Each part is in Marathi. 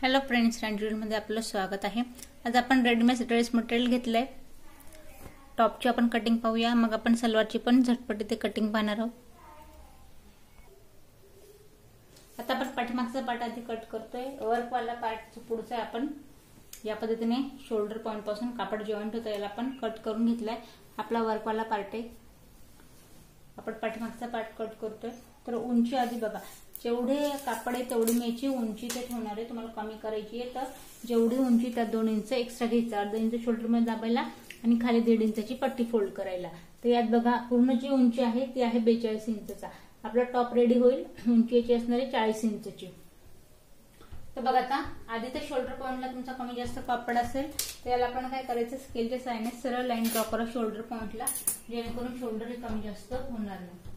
हॅलो फ्रेंड्स, मध्ये आपलं स्वागत आहे। आज आपण रेडीमेड ड्रेस मटेरियल घेतलंय। टॉपची आपण कटिंग पाहूया, मग आपण सलवारची पण झटपट इथे कटिंग पाहणार आहोत। आता आपण पाठीमागचा पार्ट आधी कट करतोय। वर्क वाला पार्ट पुढचा आपण या पद्धतीने शोल्डर पॉइंट पासून कापड जॉइंट होतं याला आपण कट करून घेतलाय। आपला वर्क वाला पार्ट आहे। आपण पाठीमागचा पार्ट कट करतोय। तर उंची आधी बघा, जेवढे कापड आहे तेवढी मी याची उंची ते ठेवणार आहे। तुम्हाला कमी करायची आहे तर जेवढी उंची त्या 2 इंच एक्स्ट्रा घ्यायचं, अर्धा इंच शोल्डर मध्ये दाबायला आणि खाली 1.5 इंचाची पट्टी फोल्ड करायला। तर यात बघा पूर्ण जी उंची आहे ती आहे 42 इंचचा। आपला टॉप रेडी होईल। उंची याची असणार आहे 40 इंचची। तर बघा, आता आधी तर शोल्डर पॉइंटला तुमचा कमी जास्त कापड असेल तर याला आपण काय करायचं, स्केलच्या साहाय्याने सरळ लाईन ड्रॉ करा शोल्डर पॉइंटला, जेणेकरून शोल्डर हे कमी जास्त होणार नाही।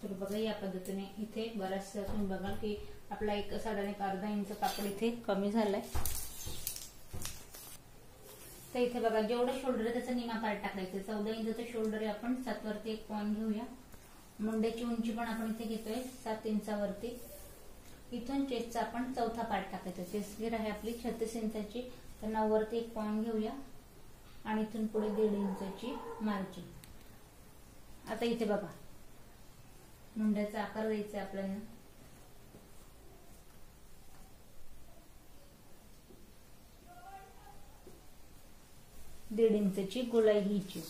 तर बघा, या पद्धतीने इथे बराचसा तुम्ही बघाल की आपला एक साधारण अर्धा इंच कापड इथे कमी झालाय। तर इथे बघा, जेवढं शोल्डर आहे त्याचा निमा पार्ट टाकायचा। 14 इंचचं शोल्डर आहे, आपण 7 वरती एक पॉइंट घेऊया। मुंड्याची उंची पण आपण इथे घेतोय 7 इंचावरती। इथून चेस्टचा आपण चौथा पार्ट टाकायचा। चेस्ट घेर आहे आपली 36 इंचाची, तर 9 वरती एक पॉइंट घेऊया आणि इथून पुढे 1.5 इंचाची मार्जिन। आता इथे बघा, मुंड्याचा आकार द्यायचा आपल्याला। दीड इंचाची गोलाई घ्यायची।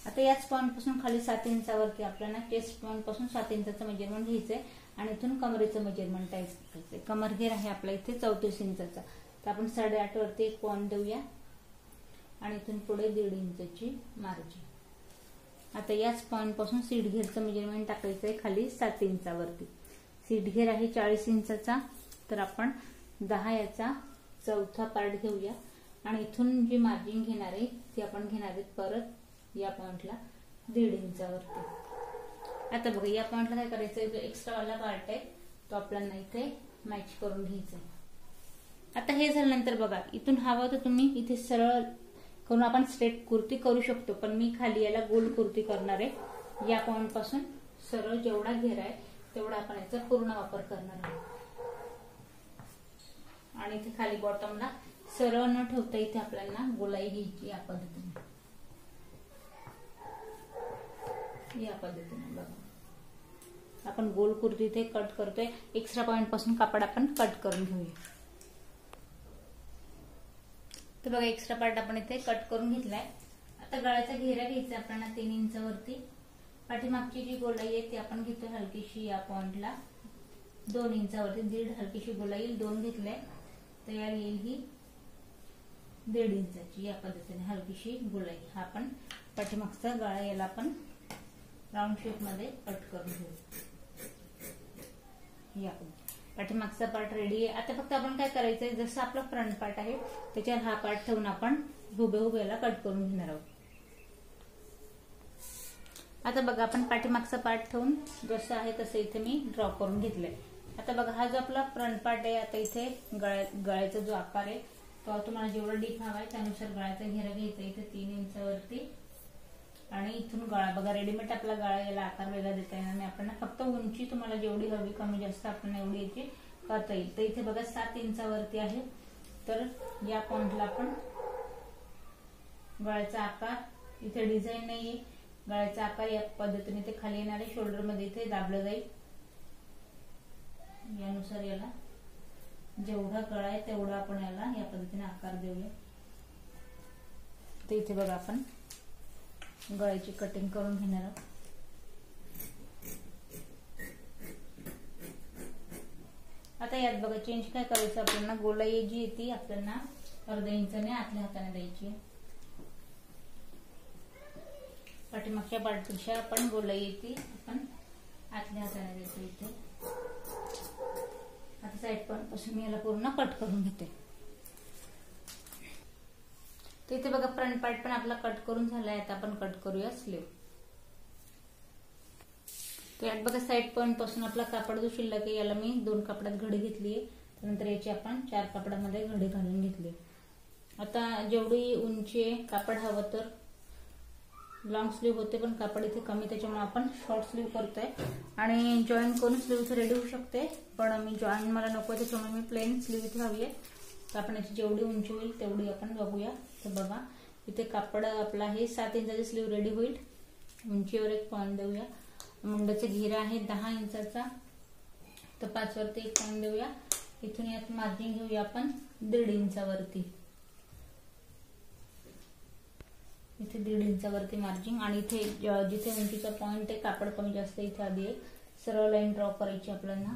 आता याच पॉइंट पासून खाली 7 इंचावरती आपल्याला चेस्ट पॉइंट पासून 7 इंचाचं मेजरमेंट घ्यायचंय आणि इथून कमरेचं मेजरमेंट टाकायचंय। कमर घेर आहे आपला इथे 34 इंचाचा, तर आपण 8.5 वरती एक पॉइंट देऊया आणि इथून पुढे 1.5 इंचाची मार्जिन। आता याच पॉइंट पासून सीट घेरचं मेजरमेंट टाकायचंय खाली 7 इंचावरती। सीट घेर आहे 40 इंचाचा, तर आपण 10 याचा चौथा पार्ट घेऊया आणि इथून जी मार्जिन घेणार आहे ती आपण घेणार आहे परत या पॉइंटला 1.5 इंचावरती। आता बघा, या पॉइंटला काय करायचंय, जो एक्स्ट्रा वाला पार्ट आहे तो आपल्याला इथे मॅच करून घ्यायचा आहे। आता हे झाल्यानंतर बघा, इथून हवं तर तुम्ही इथे सरळ करून आपण स्ट्रेट कुर्ती करू शकतो, पण मी खाली याला गोल कुर्ती करणार आहे। या पॉइंट पासून सरळ जेवढा घेर आहे तेवढा आपण याचा पूर्ण वापर करणार आहोत आणि इथे खाली बॉटमला सरळ न ठेवता इथे आपल्याला गोलाई घ्यायची। या पद्धतीने बघा, आपण गोल कुर्ती इथे कट करतोय। एक्स्ट्रा पॉइंट पासून कापड आपण कट करून घेऊया। तर बघा, एक्स्ट्रा पार्ट आपण इथे कट करून घेतलाय। आता गळ्याचा घेरा घ्यायचा आपल्याला 3 इंचावरती। पाठीमागची जी गोलाई आहे ती आपण घेतोय हलकीशी या पॉइंटला 2 इंचावरती। 1.5 हलकीशी गोलाई येईल, 2 घेतलाय, तयार येईल ही 1.5 इंचाची। या पद्धतीने हलकीशी गोलाई हा आपण पाठीमागचा गळा याला आपण राऊंड शेप मध्ये कट करून घेऊ। या पाठीमागचा पार्ट रेडी आहे। आता फक्त आपण काय करायचंय, जसं आपला फ्रंट पार्ट आहे त्याच्यावर हा पार्ट ठेवून आपण हुबेहूब याला कट करून घेणार आहोत। आता बघा, आपण पाठीमागचा पार्ट ठेवून जसं आहे तसं इथे मी ड्रॉ करून घेतलंय। आता बघा, हा जो आपला फ्रंट पार्ट आहे, आता इथे गळ्याचा जो आकार आहे तो तुम्हाला जेवढा डीप हवा आहे त्यानुसार गळ्याचा घेरा घ्यायचा इथे 3 इंचावरती आणि इथून गळा बघा, रेडीमेड आपला गळा याला आकार वेगळा देता येणार नाही। आपण फक्त उंची तुम्हाला जेवढी हवी कमी जास्त आपण एवढी याची करता येईल। तर इथे बघा 7 इंचावरती आहे, तर या पॉइंटला आपण गळ्याचा आकार, इथे डिझाईन नाहीये, गळ्याचा आकार या पद्धतीने ते खाली येणार आहे। शोल्डर मध्ये इथे दाबलं जाईल, यानुसार याला जेवढा गळा आहे तेवढा आपण याला या पद्धतीने आकार देऊया। तर इथे बघा, आपण गळ्याची कटिंग करून घेणार आहोत। आता यात बघा, चेंज काय करायचं, आपल्याला गोलाई जी येते आपल्याला अर्धा इंचाने आतल्या हाताने द्यायची। पाठीमागच्या पार्टपेक्षा आपण गोलाई येते आपण आतल्या हाताने द्यायचं इथे। आता साइड पॉइंट पासून मी याला पूर्ण कट करून घेते। तर इथे बघा, फ्रंट पार्ट पण आपला कट करून झालाय। आता आपण कट करूया स्लीव। तर यात बघा, साइड पॉइंट पासून आपला कापड जो शिल्लक आहे याला मी 2 कापडात घडी घेतलीये, त्यानंतर याची आपण 4 कापडामध्ये घडी घालून घेतली। आता जेवढी उंची आहे कापड हवं तर लॉंग स्लीव होते पण कापड इथे कमी, त्याच्यामुळे आपण शॉर्ट स्लीव करतोय आणि जॉईन करून स्लीव इथे रेडी होऊ शकते, पण मी जॉईन मला नको त्याच्यामुळे मी प्लेन स्लीव इथे हवी आहे. तर आपण याची जेवढी उंची होईल तेवढी आपण बघूया. तर बघा इथे कापड आपला आहे 7 इंचाची स्लीव रेडी होईल. उंचीवर एक पॉईंट देऊया. मुंड्याचा घेरा आहे 10 इंचाचा, तर 5 वरती एक पॉईंट देऊया. इथून यात मार्जिन घेऊया आपण 1.5 इंचावरती. इथे 1.5 इंचावरती मार्जिन आणि इथे जिथे उंचीचा पॉईंट आहे कापड कमी जास्त इथे आधी सरळ लाईन ड्रॉ करायची आपल्याला.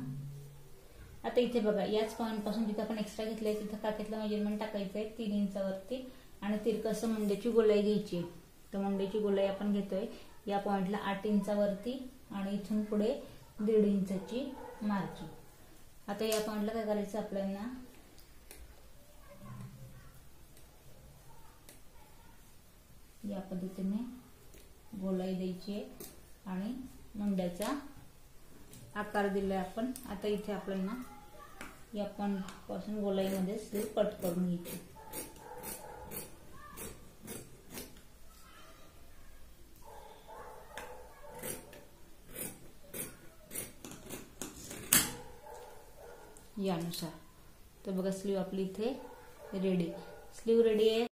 आता इथे बघा याच पॉईंट पासून जिथे आपण एक्स्ट्रा घेतलंय तिथे काखेतलं मेजरमेंट टाकायचंय 3 इंचावरती आणि तिरकस मुंड्याची गोलाई घ्यायची. तर मुंड्याची गोलाई आपण घेतोय या पॉइंटला 8 इंचावरती आणि इथून पुढे 1.5 इंचाची मार्जिन. आता या पॉइंटला काय करायचं आपल्याला, या पद्धतीने गोलाई द्यायची आहे आणि मुंड्याचा आकार दिलाय आपण. आता इथे आपल्याला या पॉइंट पासून गोलाईमध्ये स्लीव कट करून घ्यायची. यानुसार. तर बघा स्लीव आपली इथे रेडी, स्लीव रेडी आहे.